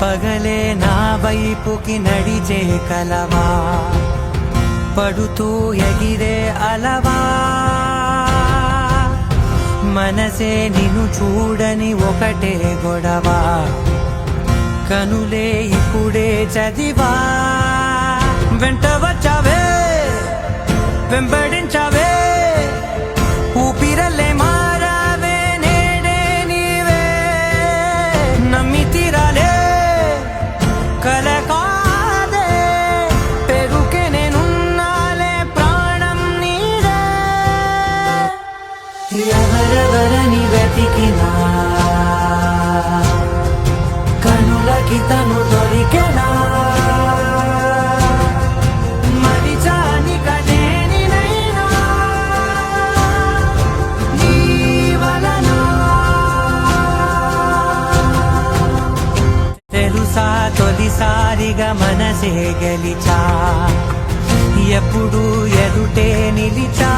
పగలే నా వైపుకి నడిచే కలవా, పడుతూ ఎగిరే అలవా, మనసే నిన్ను చూడని ఒకటే గొడవ, కనులే ఇప్పుడే చదివా. వెంట వచ్చావే వెంబడించావే, ఊపిరల్లే మారావే నేడే నీవే, నమ్మి తీరాలే కల కాదే, పెరుకే నేనున్నాలే ప్రాణం నీదే. ఎవరెవరని వెతికినా కనులకి తను దొరికెనా, మరిచాని కదేనినైనా నీ వలన. తెలుసా తొలిసారిగా మనసే గెలిచా, ఎప్పుడు ఎదుటే నిలిచా,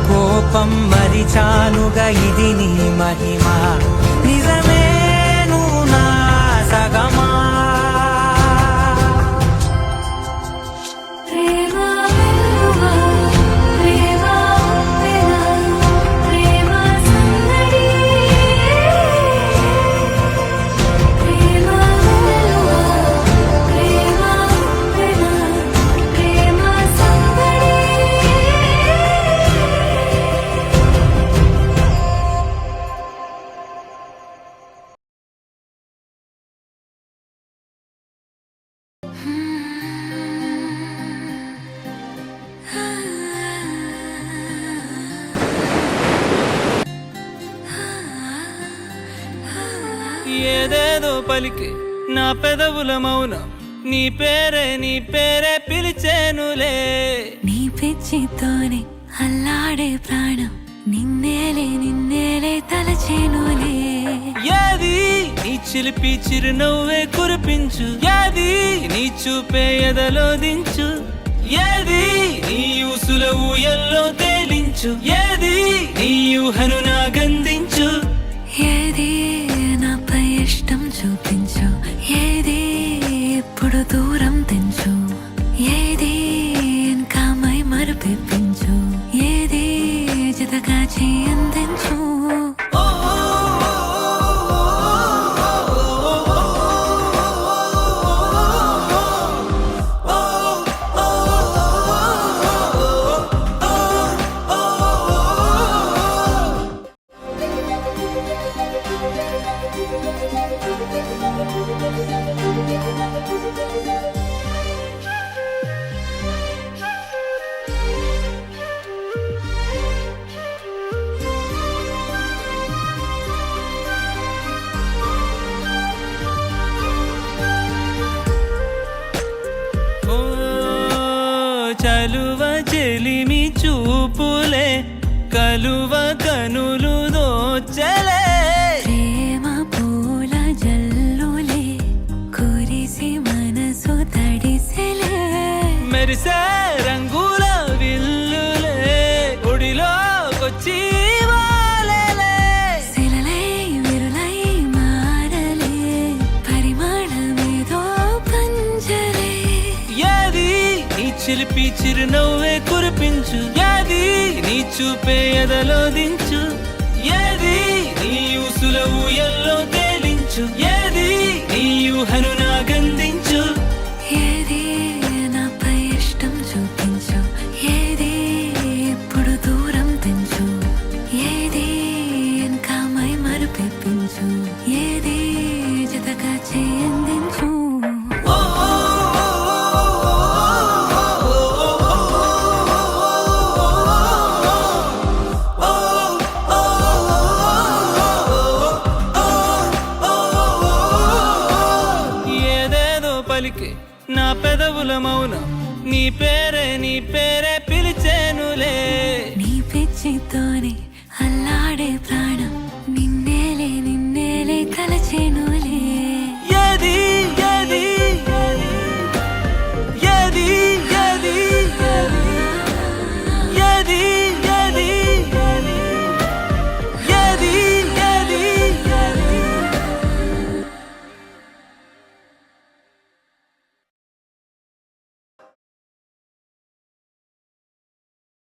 కోపం మరిచానుగా ఇది నీ మహిమ, నిజమే నువ్వు నా సగమా. ఏదేదో పలికి నా పెదవుల మౌనం, నీ పేరే పిలిచేనులే. నీ పిచ్చితోనే అల్లాడే ప్రాణం, నిన్నేలే తలచేనులే. ఏది నీ చిలిపి చిరునవ్వే కురిపించు, ఏది నీ చూపే ఎదలో దించు, ఏది నీ ఊసుల ఊయల్లో తేలించు, ఏది నీ ఊహను నాగందించు, ఏది నాపై ఇష్టం చూపించు, ఏది ఇప్పుడు దూరం తెంచు, ఏది ఇంకా మై మరుపించు, ఏది జతగా చేయందించు. చలువ చెలిమి చూపులే, కలువ కనులు దోచలే, ప్రేమ పూల జల్లులే కురిసి మనసు తడిసెలే, మెరిసే రంగుల విల్లులే ఒడిలోకొచ్చి వాలేలే, శిలలై విరులై మారలే పరిమాణమేదో పంజలే. ఏది నీ చిలిపి చిరునవ్వే కురిపించు, ఏది నీ చూపే ఎదలో దించు, ఏది నీ ఊసుల ఊయల్లో తేలించు, ఏది నీ ఊహను నాగందించు, ఏది నాపై ఇష్టం చూపించు, ఏది ఇప్పుడు దూరం తెంచు, ఏది ఇంకా మై మరుపించు, ఏది జతగా చేయందించు. పలికి నా పెదవుల మౌనం, నీ పేరే పిలిచేనులే. నీ పిచ్చితోనే అల్లాడే ప్రాణం, నిన్నేలే తలచేను